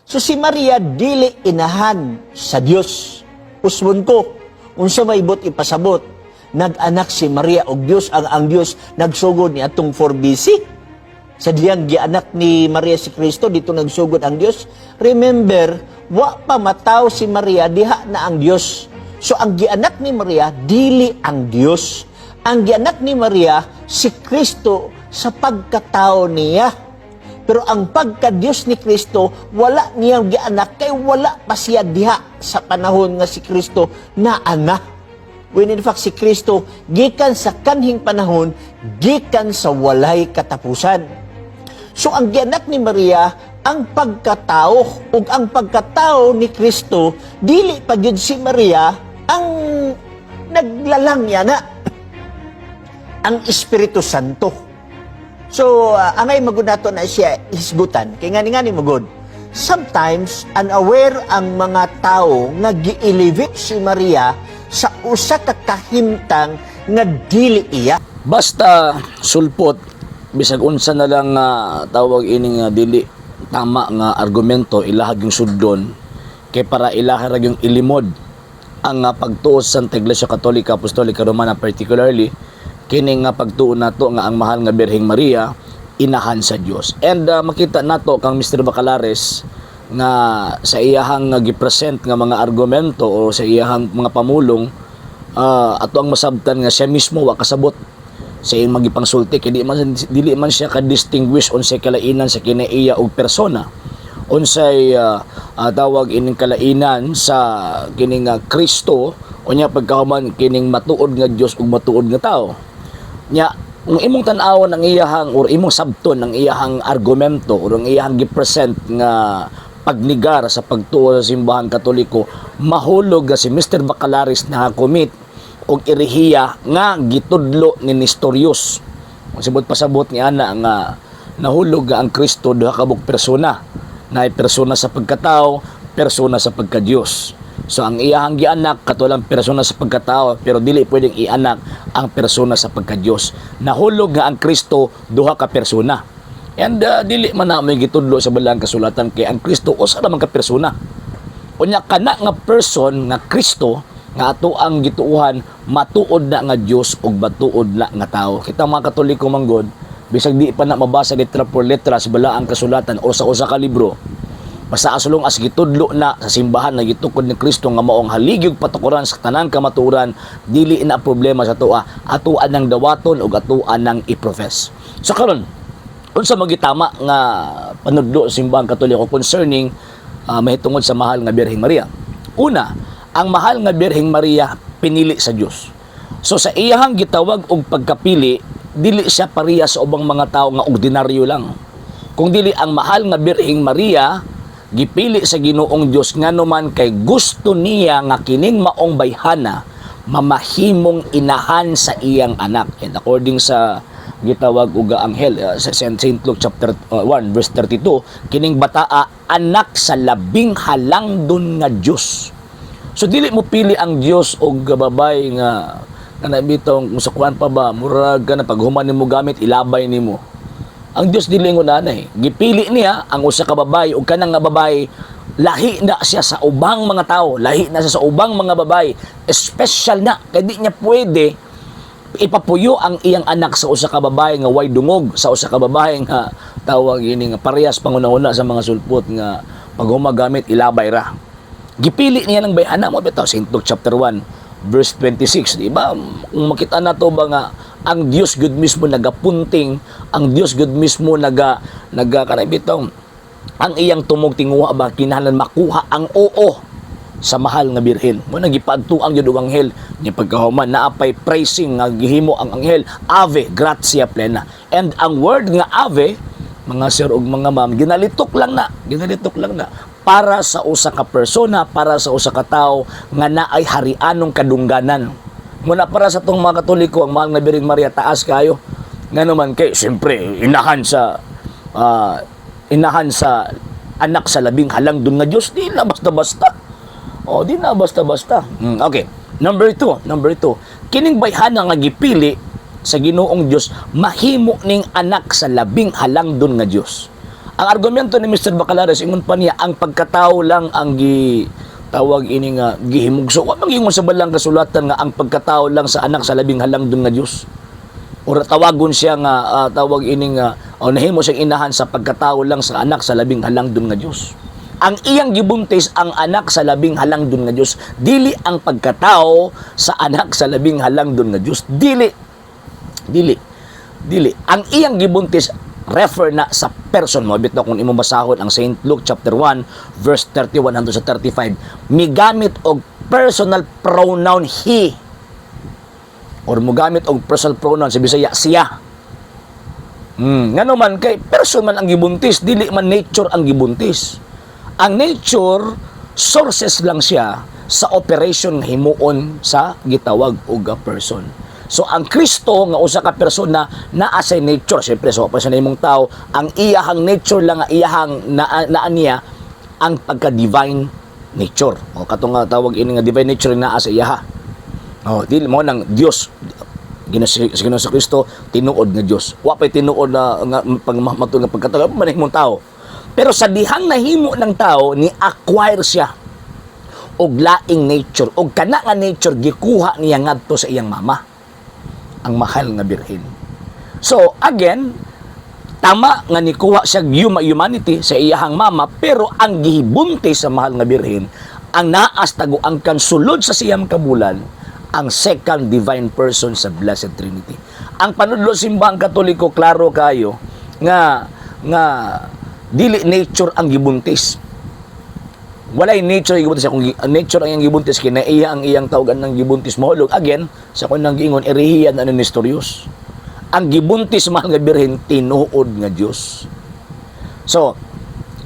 So si Maria dili inahan sa Dios. Usbon ko, unsa may bot ipasabot, nag-anak si Maria og Dios, ang Dios nagsugod ni atong 4 BC. Sa diyang gianak ni Maria si Kristo, dito nagsugod ang Dios. Remember, wa pa mataw si Maria, diha na ang Dios. So ang gianak ni Maria, dili ang Dios. Ang gianak ni Maria, si Kristo sa pagkatao niya. Pero ang pagka-Diyos ni Kristo, wala niyang gianak, kay wala pa siya diha sa panahon nga si Kristo na anak. When in fact, si Kristo, gikan sa kanhing panahon, gikan sa walay katapusan. So ang gianak ni Maria, ang pagkatao, ug ang pagkatao ni Kristo, dili pa gyud si Maria ang naglalang niya na ang Espiritu Santo. So, angay magud nato na siya hisgutan. Kaya ngani magud. Sometimes, unaware ang mga tao nga gi-elevate si Maria sa usa ka kahimtang nga dili iya. Basta sulpot, bisag unsa na lang tawag ining dili tama nga argumento, ilahag yung sudlon, kay para ilahag yung ilimod ang pagtuos sa Iglesia Katolika, Apostolika Romana particularly, kini nga pagtuon nato nga ang mahal nga Birheng Maria inahan sa Dios. And makita nato kang Mr. Bacalares nga sa iyahang gipresent nga mga argumento o sa iyahang mga pamulong ato ang masabtan nga siya mismo wa kasabot sa iyang magipangsulti kay dili man siya ka-distinguish unsay kalainan sa kinaiya og persona, unsay tawag ining kalainan sa kining Kristo unya pagkahuman kining matuod nga Dios ug matuod nga tao. Nya, kung imong tan-awon ang iyahang or imong sabton ang iyahang argumento or ang iyahang gipresent nga pagnigar sa pagtuo sa simbahan Katoliko, mahulog si Mr. Bacalares na commit og irihiya nga gitudlo ni Nestorius. Kung sibot pasabot ni ana nga nahulog nga ang Kristo duha ka bug persona, na persona sa pagkatao, persona sa pagka-Dios. So ang iyahang gianak katulang persona sa pagkatao pero dili pwedeng ianak ang persona sa pagka-Dios. Nahulog nga ang Kristo duha ka persona. And dili man na may gitudlo sa balang kasulatan kay ang Kristo usa ra man ka persona. Unya kana nga person nga Kristo nga ato ang gituuhan matuod na nga Dios ug matuod na nga tao. Kita mga Katoliko manggod, bisag di pa na mabasa letra por letra sa balaang kasulatan o sa usa ka libro, basta asulong as gitudlo na sa simbahan na gitukod ni Kristo nga maong haligyog patukuran sa tanang kamatuoran, dili na problema sa toa, atuan ng dawaton ug atuan ng iprofess. So karon, unsa magitama nga panudlo sa simbahan Katoliko concerning mahitungod sa mahal nga Birheng Maria? Una, ang mahal nga Birheng Maria pinili sa Dios. So sa iyahang gitawag og pagkapili, dili siya pareha sa ubang mga tao nga ordinaryo lang. Kung dili ang mahal nga Birheng Maria gipili sa Ginoong Dios nganuman kay gusto niya nga kining maong bayhana mamahimong inahan sa iyang anak. And according sa gitawag og anghel sa St. Luke chapter 1 verse 32, kining bataa anak sa labing halangdon nga Dios. So dili mo pili ang Dios og babay nga kana bitong musakuan pa ba murag ka na paghuman nimo gamit ilabay nimo. Ang Dios dili ngunanay, gipili niya ang usa ka babae ug kanang nga babae lahi na siya sa ubang mga tao, lahi na siya sa ubang mga babae, special na kay di niya pwede ipapuyo ang iyang anak sa usa ka babae nga way dungog, sa usa ka babae nga tawag ini nga parehas pangunahuna sa mga sulpot nga paghumagamit ilabay ra. Gipili niya ng bayana mo bitaw St. Luke chapter 1 verse 26, di ba? Kung makita na to ba nga ang Dios gud mismo nagapunting, ang Dios gud mismo kanabitaw ang iyang tumog tinguha ba kinahanglan makuha ang oo sa mahal nga birhen. Mo nagipagtuang jud og anghel ni pagkahuman naapay praising nga gihimo ang anghel, Ave gratia plena. And ang word nga Ave, mga sir ug mga ma'am, ginalitok lang na para sa usa ka persona, para sa usa ka tawo nga naay harianong kadungganan. Muna para sa tong mga Katoliko, ang mahal nga Birheng Maria taas kayo. Nganuman kay siyempre inahan sa anak sa labing halangdon nga Dios, di na basta-basta. Di na basta-basta. Okay. Number two. Kining bayhana nga gipili sa Ginoong Dios mahimo ning anak sa labing halangdon nga Dios. Ang argumento ni Mr. Bacalares, ingon pa niya, ang pagkatao lang ang tawag ini nga gihimugso. Wa mangingon sa balang kasulatan nga ang pagkatao lang sa anak sa labing halangdon nga Dios. Ora tawagon siya nga tawag ini nga nahimo siyang inahan sa pagkatao lang sa anak sa labing halangdon nga Dios. Ang iyang gibuntis ang anak sa labing halangdon nga Dios, dili ang pagkatao sa anak sa labing halangdon nga Dios. Dili. Ang iyang gibuntis refer na sa person mo. Bitaw kung imo basahon ang St. Luke chapter 1 verse 31 hangtod sa 35, migamit og personal pronoun he, or mogamit og personal pronoun sa Bisaya siya. Ngano man kay person man ang gibuntis, dili man nature ang gibuntis. Ang nature sources lang siya sa operation himuon sa gitawag og person. So ang Kristo nga usa ka persona naa sa nature, syempre so pa sa imong tao, ang iyahang nature lang nga iyahang naa niya ang pagka-divine nature. O katong nga tawag ini nga divine nature naa sa iyaha. O dili mo nang Dios Ginoo sa Kristo tinuod nga Dios. Wa pay tinuod na nga pagmamatod nga pagkatao man imong tao. Pero sa dihang nahimo ng tao ni acquire siya og laing nature, og kana nga nature gikuha niya ngadto sa iyang mama, ang mahal nga birhen. So, again, tama nga nikuha siya humanity sa iyahang mama, pero ang gihibuntis sa mahal nga birhen, ang naas taguangkan sulod sa siyang kabulan, ang second divine person sa Blessed Trinity. Ang panudlo simbahang Katoliko, klaro kayo, nga dili nature ang gibuntis. Walay nature ang gibuntis. Kung nature ang iyang gibuntis, kinaiya ang iyang tawagan ng gibuntis mahulog. Again, sa kung nang giingon, erihiyan na nestorious. Ang gibuntis mahal nga birhen, tinuod nga Diyos. So,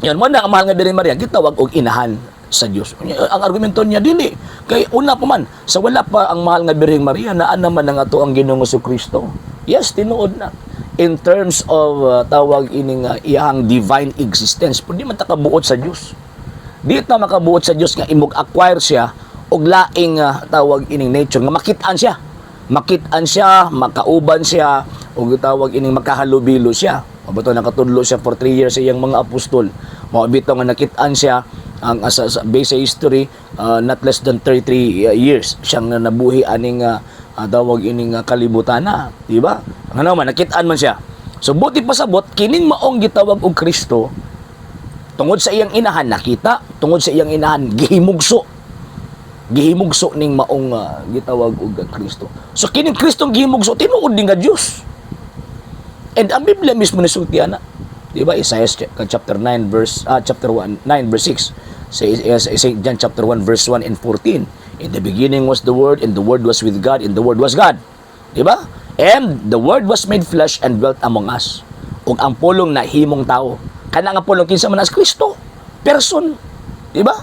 yun mo na ang mahal nga birhen Maria, gitawag og inahan sa Diyos. Ang argumento niya, dili. Kay una pa man, sa wala pa ang mahal nga birhen Maria, naan naman na nga to ang Ginoong Kristo. Yes, tinuod na. In terms of tawag ining iyang divine existence, pwede man takabuot sa Diyos. Di ta makabuot sa Dios nga imog acquire siya og laing tawag ining nature nga makitaan siya, makauban siya, og tawag ining makahalubilo siya. Mabuto nakatudlo siya for 3 years sa iyang mga apostol. Mao bitaw nga nakitaan siya ang base sa history, not less than 33 years siyang nabuhi aning tawag ining kalibutan na, di ba? Nga naman nakitaan man siya. So buti pasabot kining maong gitawag og Kristo, tungod sa iyang inahan nakita, tungod sa iyang inahan gihimugso ning maong gitawag og Kristo. So kining Kristong gihimugso tinuod ning nga Dios. And ang Biblia mismo nisultian na, di ba? Isaiah chapter 9 verse 9 verse 6. St. John chapter 1 verse 1 and 14. In the beginning was the Word, and the Word was with God, and the Word was God. Di ba? And the Word was made flesh and dwelt among us. Ug ang pulong nahimong tao. Kana nga pulong kinsa man as Kristo, person, di ba?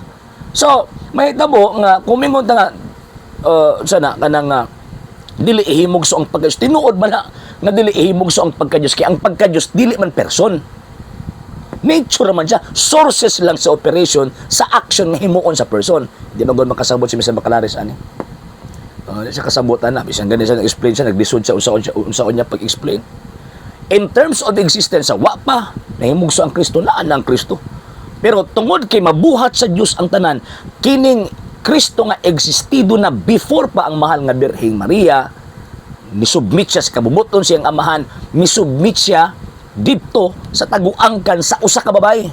So may tabo nga kumingon ta nga sana kanang dili ihimugso ang pagka-Dios, tinuod man nga dili ihimugso ang pagka-Dios, kay ang pagka-Dios dili man person, nature man siya, sources lang sa operation sa action nga himuon sa person. Di ba gud makasabot si Mr. Bacalares ani? Sa kasabutan na bisan ganin siya nag-explain siya, naglisod siya unsaon niya pag-explain. In terms of existence, wa pa nahimugso ang Kristo, naan ang Kristo. Pero tungod kay mabuhat sa Dios ang tanan, kining Kristo nga existido na before pa ang mahal nga Birheng Maria, nisubmit siya sa kabubuton siyang amahan, nisubmit siya dito sa taguangkan sa usa ka babae.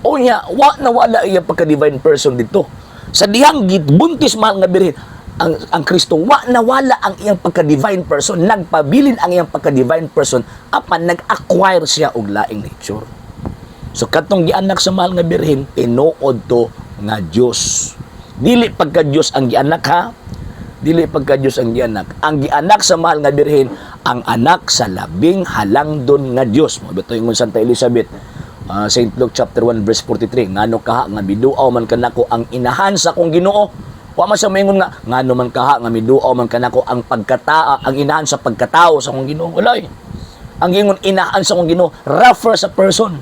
O niya, wala iya pagka-divine person dito. Sa dihang gibuntis mahal nga Birhen, ang Kristo, wala ang iyang pagka-divine person, nagpabilin ang iyang pagka-divine person, apan nag-acquire siya og laing nature. So katong gianak sa mahal nga Birhen, tinuod to nga Dios. Dili pagka-Dios ang gianak ha. Dili pagka-Dios ang gianak. Ang gianak sa mahal nga Birhen, ang anak sa labing halangdon nga Dios. Mabito ingon Santa Elizabeth, St. Luke chapter 1 verse 43, ngano kaha nga biduaw man kanako ang inahan sa akong Ginoo. Wa man siya maingon nga ngano man kaha nga miduaw man kanako ang ang inahan sa pagkatao sa akong Ginoo. Walay. Ang ingon inahan sa akong Ginoo refer sa person.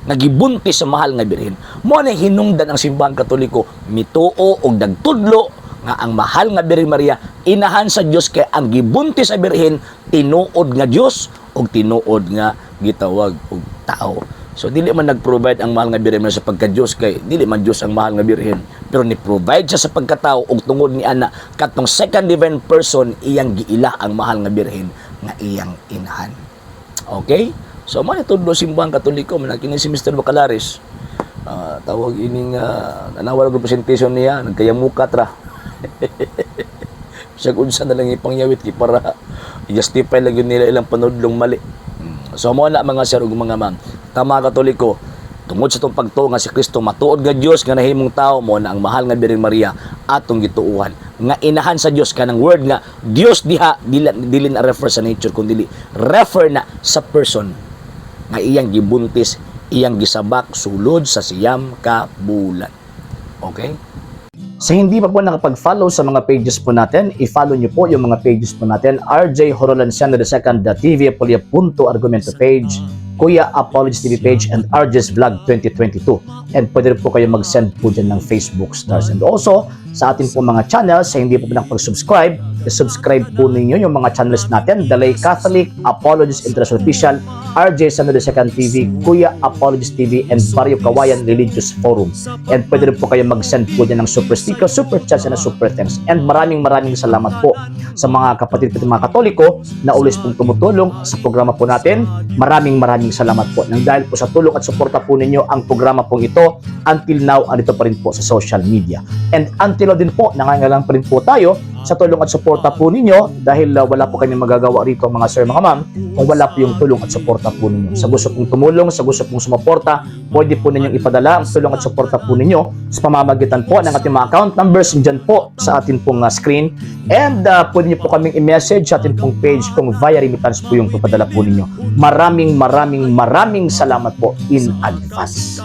Nagibuntis sa mahal nga Birhen. Mo na hinungdan ang simbahang Katoliko, mituo og nagtudlo nga ang mahal nga Birhen Maria inahan sa Dios, kay ang gibuntis sa Birhen tinuod nga Dios og tinuod nga gitawag og tao. So dili man nag-provide ang mahal nga birhen sa pagka-Dios kay dili man Dios ang mahal nga birhen, pero ni-provide siya sa pagkatao ug tungod ni ana katong second divine person iyang giila ang mahal nga birhen nga iyang inahan. Okay? So man tudlo simbang Katoliko man kini si Mr. Bacalaris. Tawag ining nanawal og presentation niya nagkayamukat ra. Siya unsa na lang ipangyawit ki para justify lang yun nila ilang panudlong mali. So mo na mga sir ug mga ma'am, tama Katoliko, tungod sa itong pagtuo nga si Kristo matuod nga Dios nga nahimong tao mo na ang mahal nga Birhen Maria atong gituuhan nga inahan sa Dios kanang word nga Dios diha dili na refer sa nature kundi refer na sa person nga iyang gibuntis, iyang gisabak sulod sa siyam ka bulan. Okay? Sa hindi pa po nakapag-follow sa mga pages po natin, i-follow nyo po yung mga pages po natin, RJ Horolanciano II, TV Apolia Punto Argumento page, Kuya Apologies TV page, and RJ's Vlog 2022. And pwede rin po kayo mag-send po dyan ng Facebook stars. And also, sa ating po mga channels, sa hindi po nakapag-subscribe, i-subscribe po ninyo yung mga channels natin, Dalay Catholic, Apologies International Official, RJ Santo II TV, Kuya Apologies TV, and Barrio Kawayan Religious Forum. And pwede rin po kayo mag-send po dyan ng super sticker, super chats, and super thanks. And maraming salamat po sa mga kapatid at mga Katoliko na ulis pong tumutulong sa programa po natin. Maraming salamat po. Nang dahil po sa tulong at suporta po ninyo, ang programa po ito, until now, andito pa rin po sa social media. And until now din po, nangangailangan pa rin po tayo sa tulong at suporta po ninyo dahil wala po kami magagawa rito mga sir, mga ma'am, kung wala po yung tulong at suporta po ninyo. Sa gusto pong tumulong, sa gusto pong sumuporta, pwede po ninyong ipadala ang tulong at suporta po ninyo sa pamamagitan po ng ating mga account numbers dyan po sa ating pong screen. And pwede nyo po kaming i-message sa ating pong page kung via remittance po yung papadala po ninyo. Maraming salamat po in advance.